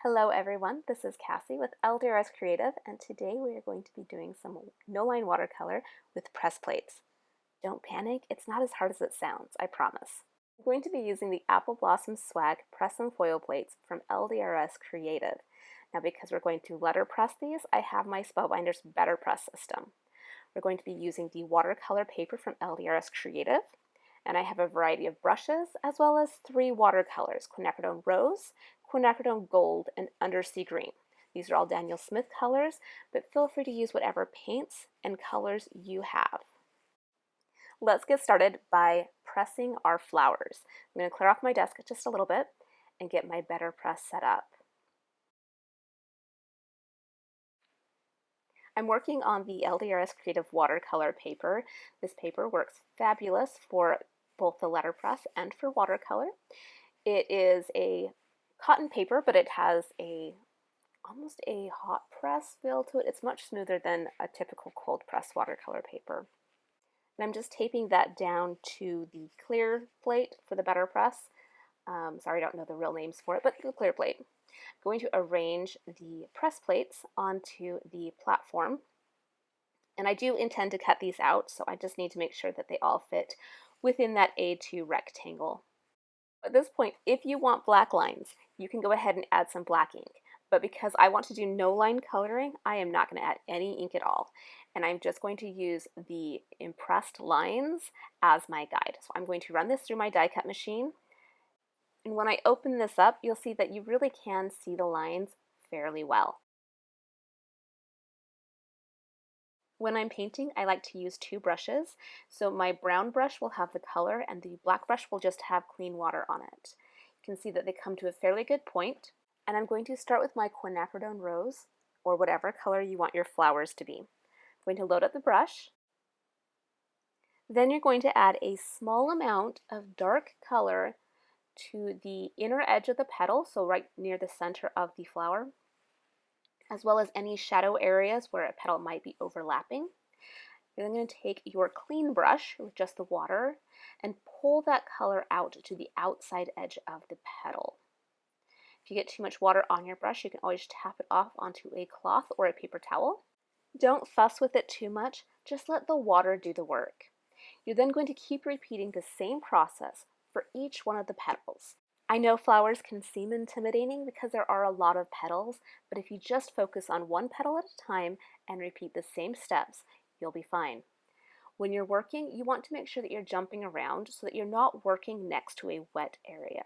Hello everyone, this is Cassie with LDRS Creative, and today we are going to be doing some no-line watercolor with press plates. Don't panic, it's not as hard as it sounds, I promise. I'm going to be using the Apple Blossom Swag press and foil plates from LDRS Creative. Now because we're going to letterpress these, I have my Spellbinder's Better Press system. We're going to be using the watercolor paper from LDRS Creative, and I have a variety of brushes as well as 3 watercolors, quinacridone rose, quinacridone gold, and undersea green. These are all Daniel Smith colors, but feel free to use whatever paints and colors you have. Let's get started by pressing our flowers. I'm going to clear off my desk just a little bit and get my Better Press set up. I'm working on the LDRS Creative watercolor paper. This paper works fabulous for both the letterpress and for watercolor. It is a cotton paper, but it has almost a hot press feel to it. It's much smoother than a typical cold press watercolor paper. And I'm just taping that down to the clear plate for the Better Press. Sorry, I don't know the real names for it, but the clear plate. I'm going to arrange the press plates onto the platform. And I do intend to cut these out, so I just need to make sure that they all fit within that A2 rectangle. At this point, if you want black lines, you can go ahead and add some black ink. But because I want to do no line coloring, I am not going to add any ink at all. And I'm just going to use the impressed lines as my guide. So I'm going to run this through my die cut machine. And when I open this up, you'll see that you really can see the lines fairly well. When I'm painting, I like to use 2 brushes. So my brown brush will have the color and the black brush will just have clean water on it. You can see that they come to a fairly good point. And I'm going to start with my quinacridone rose, or whatever color you want your flowers to be. I'm going to load up the brush. Then you're going to add a small amount of dark color to the inner edge of the petal, so right near the center of the flower, as well as any shadow areas where a petal might be overlapping. You're then going to take your clean brush with just the water and pull that color out to the outside edge of the petal. If you get too much water on your brush, you can always tap it off onto a cloth or a paper towel. Don't fuss with it too much, just let the water do the work. You're then going to keep repeating the same process for each one of the petals. I know flowers can seem intimidating because there are a lot of petals, but if you just focus on one petal at a time and repeat the same steps, you'll be fine. When you're working, you want to make sure that you're jumping around so that you're not working next to a wet area.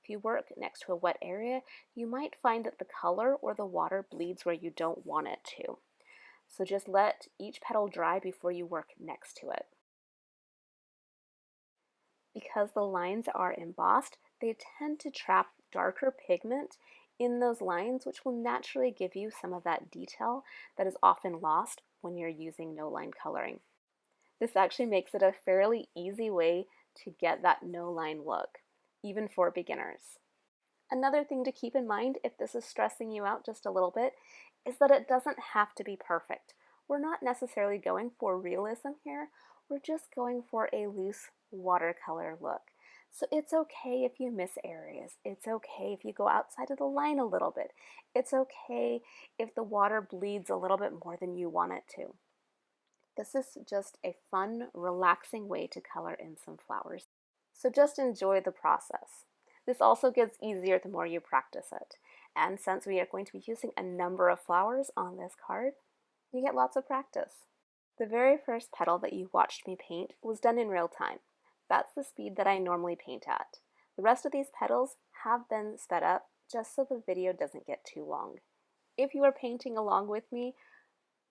If you work next to a wet area, you might find that the color or the water bleeds where you don't want it to. So just let each petal dry before you work next to it. Because the lines are embossed, they tend to trap darker pigment in those lines, which will naturally give you some of that detail that is often lost when you're using no line coloring. This actually makes it a fairly easy way to get that no line look, even for beginners. Another thing to keep in mind, if this is stressing you out just a little bit, is that it doesn't have to be perfect. We're not necessarily going for realism here, we're just going for a loose watercolor look. So it's okay if you miss areas. It's okay if you go outside of the line a little bit. It's okay if the water bleeds a little bit more than you want it to. This is just a fun, relaxing way to color in some flowers. So just enjoy the process. This also gets easier the more you practice it. And since we are going to be using a number of flowers on this card, you get lots of practice. The very first petal that you watched me paint was done in real time. That's the speed that I normally paint at. The rest of these petals have been sped up just so the video doesn't get too long. If you are painting along with me,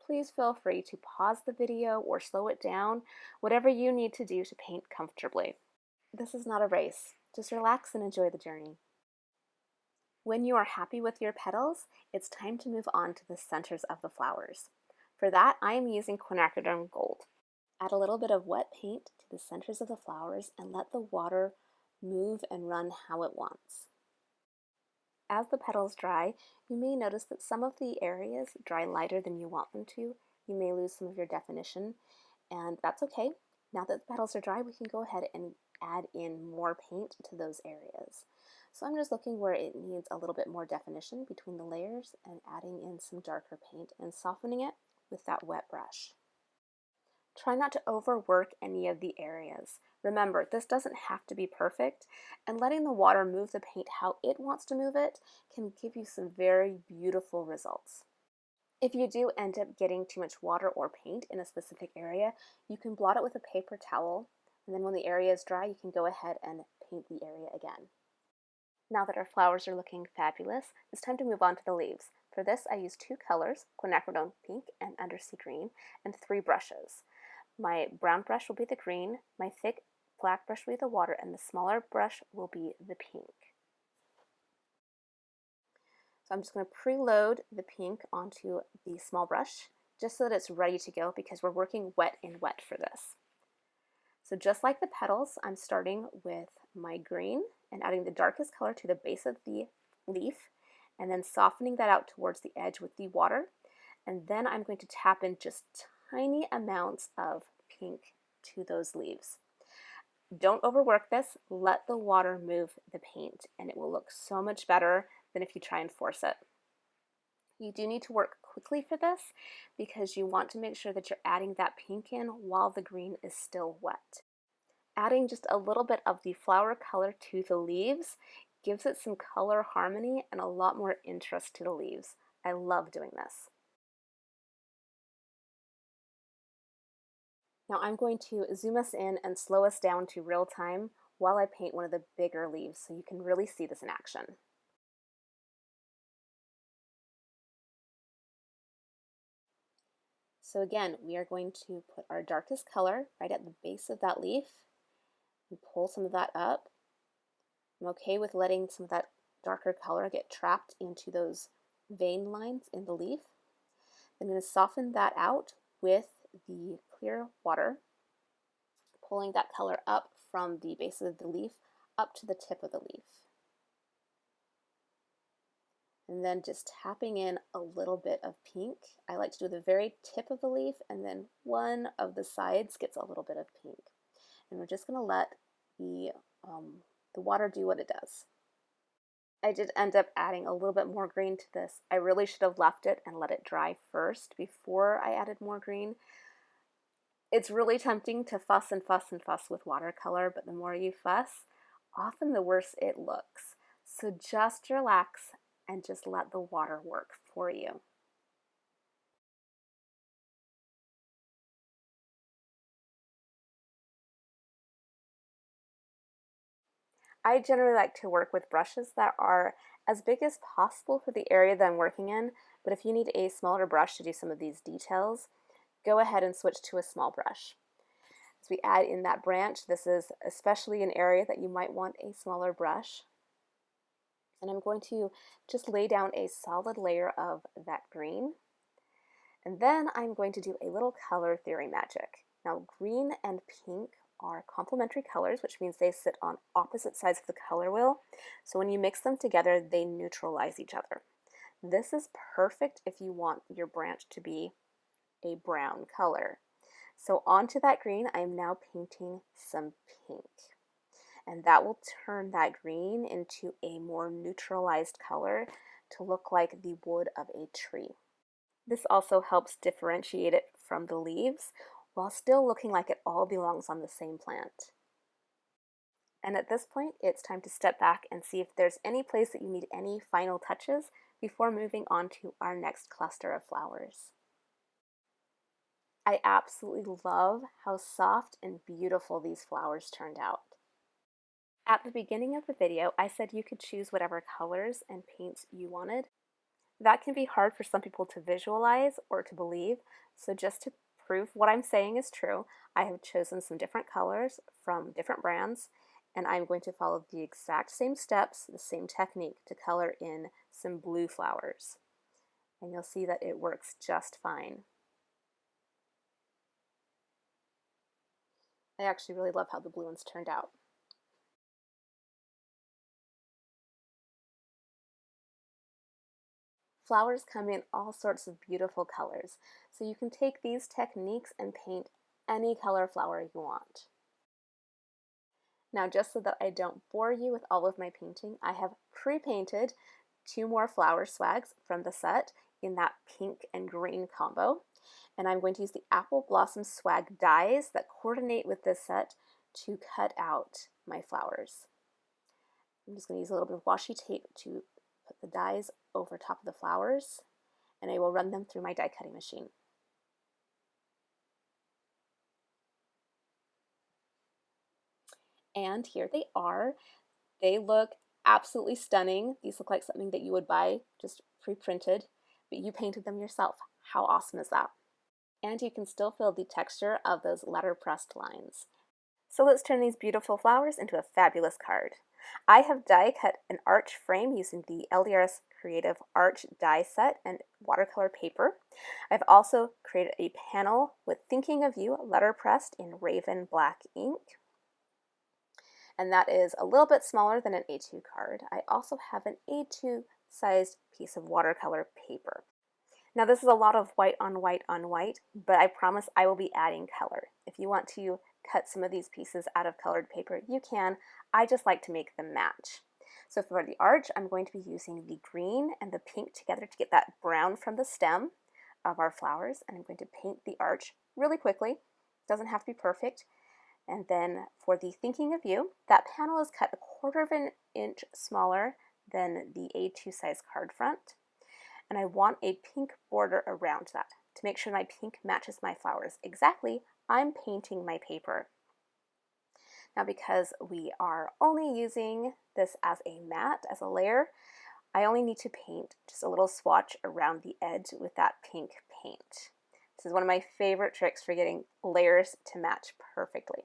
please feel free to pause the video or slow it down, whatever you need to do to paint comfortably. This is not a race. Just relax and enjoy the journey. When you are happy with your petals, it's time to move on to the centers of the flowers. For that, I am using quinacridone gold. Add a little bit of wet paint to the centers of the flowers and let the water move and run how it wants. As the petals dry, you may notice that some of the areas dry lighter than you want them to. You may lose some of your definition, and that's okay. Now that the petals are dry, we can go ahead and add in more paint to those areas. So I'm just looking where it needs a little bit more definition between the layers and adding in some darker paint and softening it with that wet brush. Try not to overwork any of the areas. Remember, this doesn't have to be perfect, and letting the water move the paint how it wants to move it can give you some very beautiful results. If you do end up getting too much water or paint in a specific area, you can blot it with a paper towel, and then when the area is dry, you can go ahead and paint the area again. Now that our flowers are looking fabulous, it's time to move on to the leaves. For this, I use 2 colors, quinacridone pink and undersea green, and 3 brushes. My brown brush will be the green, my thick black brush will be the water, and the smaller brush will be the pink. So I'm just going to preload the pink onto the small brush just so that it's ready to go because we're working wet in wet for this. So just like the petals, I'm starting with my green and adding the darkest color to the base of the leaf and then softening that out towards the edge with the water. And then I'm going to tap in just tiny amounts of pink to those leaves. Don't overwork this. Let the water move the paint and it will look so much better than if you try and force it. You do need to work quickly for this because you want to make sure that you're adding that pink in while the green is still wet. Adding just a little bit of the flower color to the leaves gives it some color harmony and a lot more interest to the leaves. I love doing this. Now I'm going to zoom us in and slow us down to real time while I paint one of the bigger leaves so you can really see this in action. So again, we are going to put our darkest color right at the base of that leaf and pull some of that up. I'm okay with letting some of that darker color get trapped into those vein lines in the leaf. I'm going to soften that out with the clear water, pulling that color up from the base of the leaf up to the tip of the leaf. And then just tapping in a little bit of pink. I like to do the very tip of the leaf and then one of the sides gets a little bit of pink. And we're just going to let the water do what it does. I did end up adding a little bit more green to this. I really should have left it and let it dry first before I added more green. It's really tempting to fuss and fuss and fuss with watercolor, but the more you fuss, often the worse it looks. So just relax and just let the water work for you. I generally like to work with brushes that are as big as possible for the area that I'm working in, but if you need a smaller brush to do some of these details, go ahead and switch to a small brush. As we add in that branch, this is especially an area that you might want a smaller brush. And I'm going to just lay down a solid layer of that green. And then I'm going to do a little color theory magic. Now, green and pink are complementary colors, which means they sit on opposite sides of the color wheel. So when you mix them together, they neutralize each other. This is perfect if you want your branch to be a brown color. So onto that green, I am now painting some pink. And that will turn that green into a more neutralized color to look like the wood of a tree. This also helps differentiate it from the leaves while still looking like it all belongs on the same plant. And at this point, it's time to step back and see if there's any place that you need any final touches before moving on to our next cluster of flowers. I absolutely love how soft and beautiful these flowers turned out. At the beginning of the video, I said you could choose whatever colors and paints you wanted. That can be hard for some people to visualize or to believe, so just to prove what I'm saying is true, I have chosen some different colors from different brands, and I'm going to follow the exact same steps, the same technique to color in some blue flowers. And you'll see that it works just fine. I actually really love how the blue ones turned out. Flowers come in all sorts of beautiful colors, so you can take these techniques and paint any color flower you want. Now, just so that I don't bore you with all of my painting, I have pre-painted 2 more flower swags from the set in that pink and green combo. And I'm going to use the Apple Blossom Swag dies that coordinate with this set to cut out my flowers. I'm just going to use a little bit of washi tape to put the dies over top of the flowers, and I will run them through my die cutting machine. And here they are. They look absolutely stunning. These look like something that you would buy just pre-printed, but you painted them yourself. How awesome is that? And you can still feel the texture of those letterpressed lines. So let's turn these beautiful flowers into a fabulous card. I have die cut an arch frame using the LDRS Creative Arch die set and watercolor paper. I've also created a panel with Thinking of You letterpressed in Raven black ink. And that is a little bit smaller than an A2 card. I also have an A2 sized piece of watercolor paper. Now this is a lot of white on white on white, but I promise I will be adding color. If you want to cut some of these pieces out of colored paper, you can. I just like to make them match. So for the arch, I'm going to be using the green and the pink together to get that brown from the stem of our flowers, and I'm going to paint the arch really quickly. It doesn't have to be perfect. And then for the Thinking of You, that panel is cut 1/4 of an inch smaller than the A2 size card front. And I want a pink border around that to make sure my pink matches my flowers exactly. I'm painting my paper. Now, because we are only using this as a matte, as a layer, I only need to paint just a little swatch around the edge with that pink paint. This is one of my favorite tricks for getting layers to match perfectly.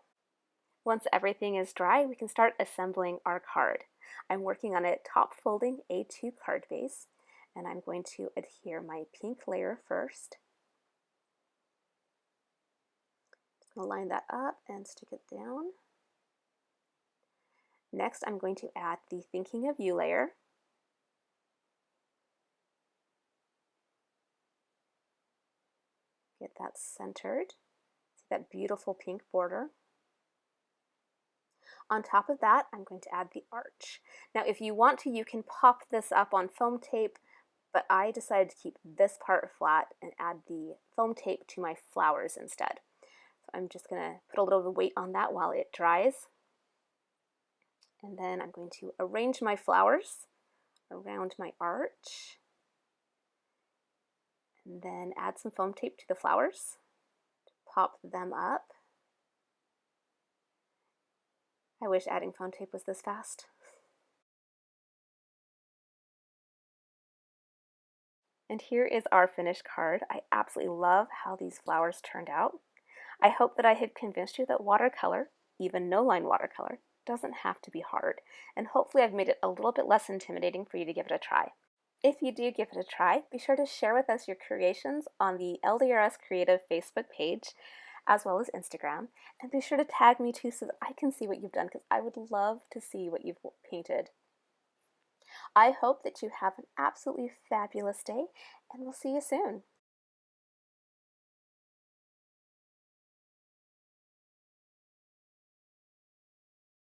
Once everything is dry, we can start assembling our card. I'm working on a top folding A2 card base, and I'm going to adhere my pink layer first. Just going to line that up and stick it down. Next, I'm going to add the Thinking of You layer. Get that centered. See that beautiful pink border. On top of that, I'm going to add the arch. Now, if you want to, you can pop this up on foam tape, but I decided to keep this part flat and add the foam tape to my flowers instead. So I'm just going to put a little bit of weight on that while it dries. And then I'm going to arrange my flowers around my arch. And then add some foam tape to the flowers to pop them up. I wish adding foam tape was this fast. And here is our finished card. I absolutely love how these flowers turned out. I hope that I had convinced you that watercolor, even no-line watercolor, doesn't have to be hard. And hopefully I've made it a little bit less intimidating for you to give it a try. If you do give it a try, be sure to share with us your creations on the LDRS Creative Facebook page, as well as Instagram, and be sure to tag me too so that I can see what you've done, because I would love to see what you've painted. I hope that you have an absolutely fabulous day, and we'll see you soon.